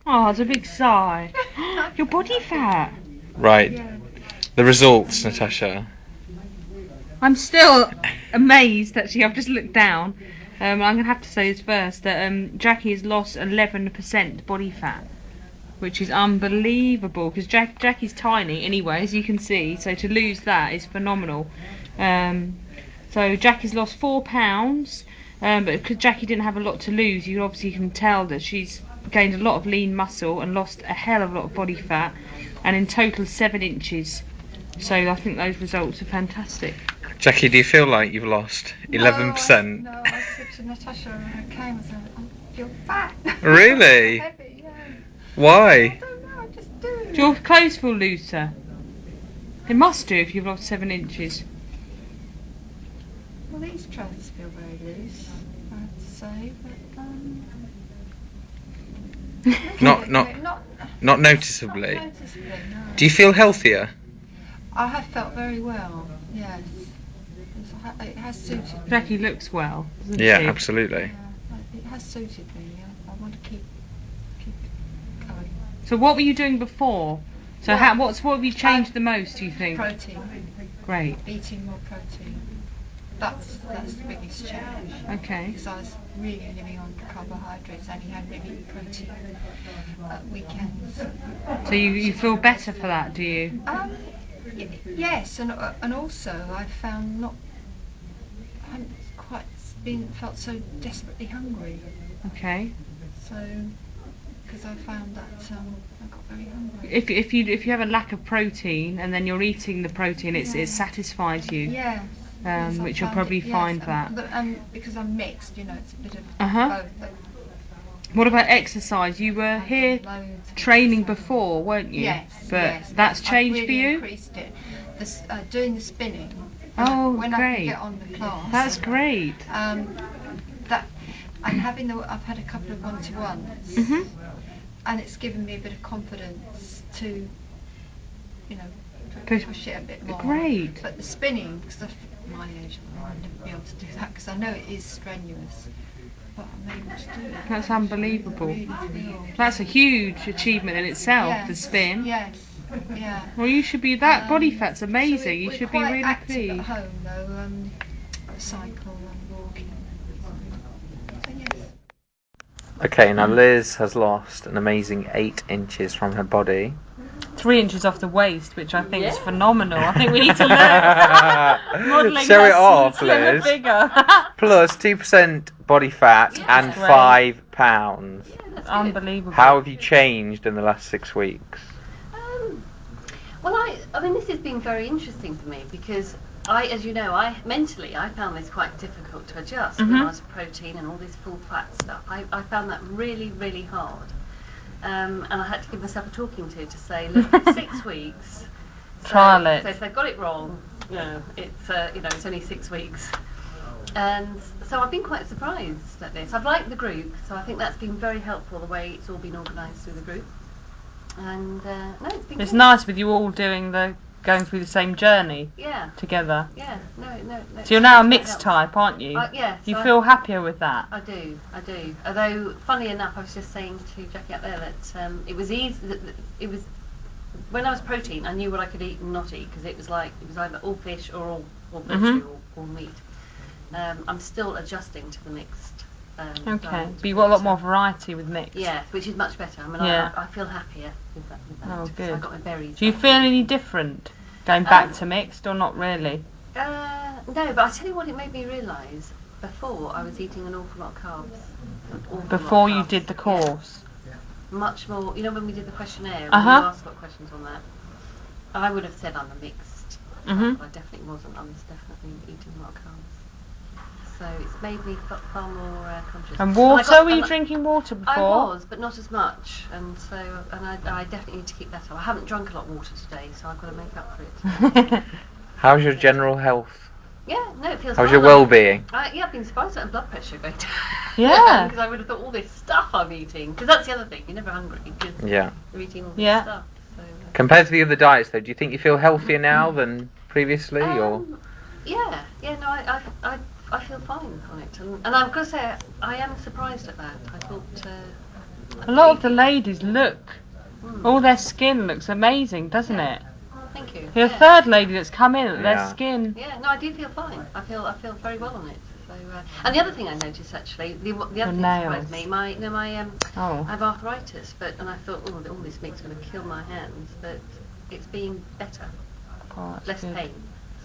Oh, it's a big sigh. Your body fat. Right. Yeah. The results, Natasha. I'm still amazed, actually. I've just looked down. I'm going to have to say this first, that Jackie has lost 11% body fat, which is unbelievable, because Jackie's tiny anyway, as you can see, so to lose that is phenomenal. So Jackie's lost 4 pounds, but because Jackie didn't have a lot to lose, you obviously can tell that she's gained a lot of lean muscle and lost a hell of a lot of body fat, and in total 7 inches. So I think those results are fantastic. Jackie, do you feel like you've lost 11%? No, I said to Natasha when I came, I said, I feel fat. Really? Heavy, yeah. I Why? don't know, I just do. Do your clothes feel looser? It must do if you've lost 7 inches. Well, these trousers feel very loose, I have to say, but Not noticeably. Not noticeably, no. Do you feel healthier? I have felt very well, yes. It has suited me. Jackie looks well, doesn't Yeah, she? absolutely. Yeah, it has suited me. I want to keep it going. So what were you doing before? So Well, what have you changed the most, do you think? Protein. Great. Eating more protein. That's the biggest change. Okay. Because I was really living on carbohydrates, only had maybe protein at weekends. So you feel better for that, do you? Yes, and also I found I haven't quite felt so desperately hungry. Okay. So, because I found that I got very hungry. If you have a lack of protein and then you're eating the protein, it satisfies you. Yes. Which you'll probably find that. And because I'm mixed, it's a bit of Uh-huh. both. What about exercise? You were here training before, weren't you? Yes. But that's changed I've for really you? increased it. Doing the spinning. Oh, when great. I can get on the class. That's great. That and I've had a couple of one-to-ones, and it's given me a bit of confidence to, push it a bit more. Great. But the spinning, because at my age, I'll never be able to do that because I know it is strenuous. But I'm able to do it. That's unbelievable. Really thrilled. That's a huge achievement in itself, the spin. Yes. Yeah. Well, you should be that. Body fat's amazing. So You we're should be quite really active pleased. at home though. Cycle and walking. So yes. Okay, now Liz has lost an amazing 8 inches from her body. 3 inches off the waist, which I think is phenomenal. I think we need to learn modelling. Show it off, slimmer Liz. figure. Plus 2% body fat and great. 5 pounds. Unbelievable. How have you changed in the last 6 weeks? Well, I mean, this has been very interesting for me because as you know, I found this quite difficult to adjust when I was protein and all this full fat stuff. I found that really, really hard. And I had to give myself a talking to say, look, it's 6 weeks. Trial it. So if they've got it wrong, it's only 6 weeks. And so I've been quite surprised at this. I've liked the group, so I think that's been very helpful, the way it's all been organised through the group. And it's been It's good. nice with you all going through the same journey together. Yeah, no. So you're now a mixed type, aren't you? Yeah. Do you feel happier with that? I do. Although, funny enough, I was just saying to Jackie up there that it was easy. It was when I was protein, I knew what I could eat and not eat because it was either all fish or all vegetable or all meat. I'm still adjusting to the mixed. Okay, diet. but you've got a lot more variety with mixed. Yeah, which is much better. I mean, I feel happier with that. Oh, good. I got my berries. Do you feel any different going back to mixed or not really? No, but I tell you what, it made me realise. Before, I was eating an awful lot of carbs. Before you did the course? Yeah. Much more. You know, when we did the questionnaire, when you asked what questions on that, I would have said I'm a mixed. But I definitely wasn't. I was definitely eating a lot of carbs. So it's made me far more conscious. And water? Were you drinking water before? I was, but not as much. And I definitely need to keep that up. I haven't drunk a lot of water today, so I've got to make up for it. How's your general health? Yeah, no, it feels How's fine. your well-being? I've been surprised at my blood pressure going down. Yeah. Because I would have thought all this stuff I'm eating. Because that's the other thing, you're never hungry because you're eating all this stuff. So, compared to the other diets, though, do you think you feel healthier now than previously, or? Yeah, no, I feel fine on it, and I've got to say I am surprised at that. I thought A lot of the ladies look. All their skin looks amazing, doesn't it? Oh, thank you. You're the third lady that's come in. Their Yeah. skin. Yeah, no, I do feel fine. I feel very well on it. So, and the other thing I noticed actually, the other thing that surprised me, I have arthritis, and I thought, oh, all this meat's going to kill my hands, but it's been better, less pain.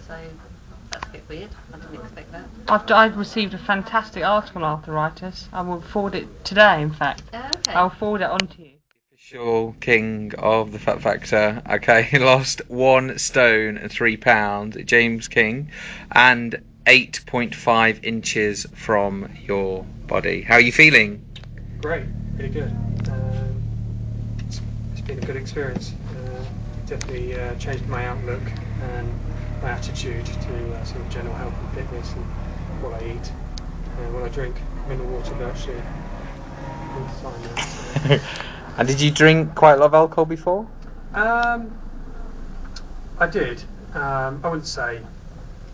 So that's a bit weird. I didn't expect that. I've received a fantastic article on arthritis. I will forward it today, in fact. Oh, okay. I'll forward it on to you. Official king of the Fat Factor. Okay, he lost 1 stone and 3 pounds, James King, and 8.5 inches from your body. How are you feeling? Great, really good. It's been a good experience. Definitely changed my outlook and my attitude to sort of general health and fitness and what I eat, what I drink. Mineral water virtually all the time now. So. And did you drink quite a lot of alcohol before? I did. I wouldn't say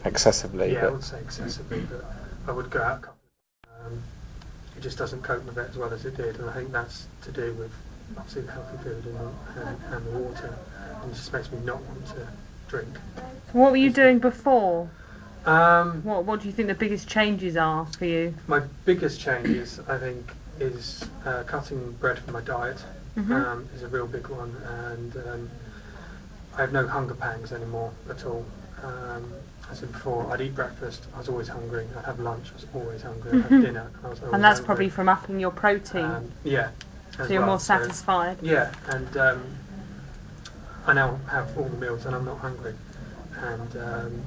Excessively. Yeah, I but... wouldn't say excessively, but I would go out a couple of times. It just doesn't cope with it as well as it did, and I think that's to do with obviously the healthy food and the water, and it just makes me not want to drink. What were you doing before? What do you think the biggest changes are for you? My biggest changes, I think, is cutting bread from my diet. Is a real big one, and I have no hunger pangs anymore at all. I said before, I'd eat breakfast, I was always hungry. I'd have lunch, I was always hungry. I'd have dinner, I was always And that's hungry. probably from upping your protein. Yeah. So you're more satisfied. Yeah, and I now have all the meals and I'm not hungry. And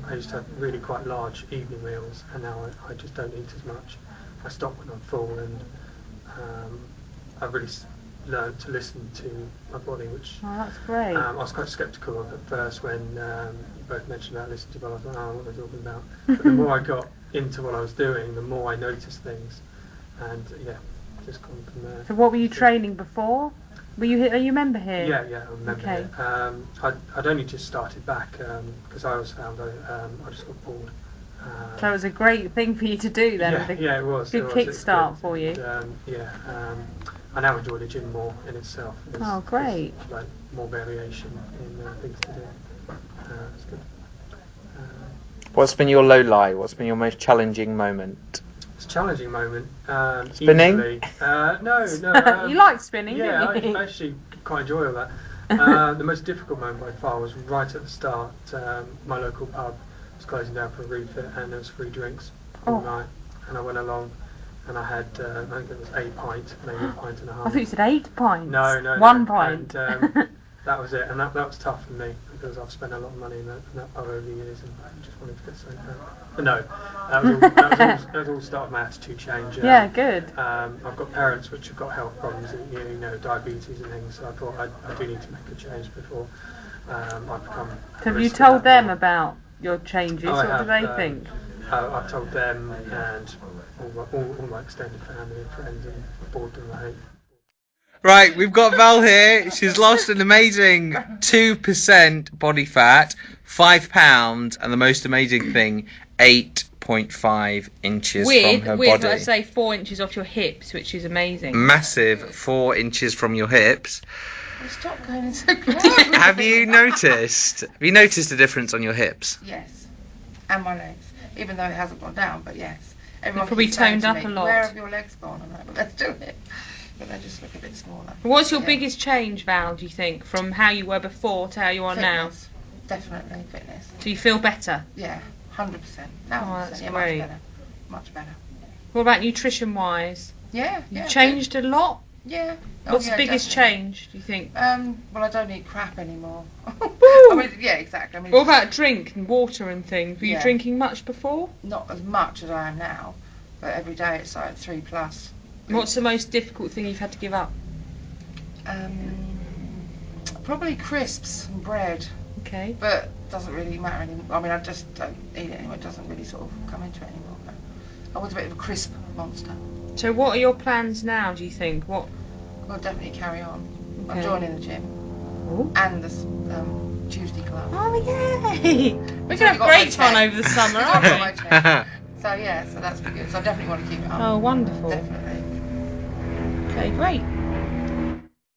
I used to have really quite large evening meals, and now I just don't eat as much. I stop when I'm full, and I've really learned to listen to my body, which that's great. I was quite sceptical of at first when you both mentioned about listening to your body. I thought, what are they talking about? But the more I got into what I was doing, the more I noticed things, and just gone from there. So what were you training before? Are you a member here? Yeah, I remember. Okay. I'd only just started back because I always found I just got bored. So it was a great thing for you to do then. Yeah, it was. Good kickstart for you. And, I now enjoy the gym more in itself. Great. There's, like more variation in things to do. It's good. What's been your low light? What's been your most challenging moment? It's a challenging moment. Spinning? Easily. No. You like spinning, yeah, didn't you? I actually quite enjoy all that. The most difficult moment by far was right at the start. My local pub was closing down for a refit, and there was free drinks all night. And I went along, and I had, I think it was a pint, maybe a pint and a half. I thought you said 8 pints. No. 1 pint. And that was it, and that was tough for me because I've spent a lot of money in that pub over the years, and I just wanted to get something back. But no, that was all start of my attitude change. Yeah, good. I've got parents which have got health problems, diabetes and things, so I thought I do need to make a change before I become. Have you told them about your changes? What do they think? I've told them and all my extended family and friends, and bored them, I think. Right, we've got Val here. She's lost an amazing 2% body fat, 5 pounds, and the most amazing thing, 8.5 inches from her body. I'd say 4 inches off your hips, which is amazing. Massive 4 inches from your hips. Stop going so close. Have you noticed a difference on your hips? Yes, and my legs. Even though it hasn't gone down, but yes. Everyone probably keeps saying toned to up me, a lot. Where have your legs gone? I'm like, well, let's do it. But they just look a bit smaller. What's your biggest change, Val, do you think, from how you were before to how you are Fitness. now? Definitely fitness. Do you feel better? Yeah, 100%. Now, that's great. Much better. What about nutrition-wise? Yeah. You changed a lot? Yeah. What's the biggest change, do you think? Well, I don't eat crap anymore. I mean, yeah, exactly. I mean, what about drink and water and things? Were you drinking much before? Not as much as I am now, but every day it's like 3+. What's the most difficult thing you've had to give up? Probably crisps and bread. Okay. But it doesn't really matter anymore. I mean, I just don't eat it anymore. It doesn't really sort of come into it anymore. But I was a bit of a crisp monster. So what are your plans now, do you think? What? I'll definitely carry on. Okay. I'm joining the gym. Ooh. And the Tuesday club. Oh, yay! We're going to have great fun over the summer, aren't we? So, yeah, so that's good. So I definitely want to keep it up. Oh, wonderful. Definitely. Okay, great.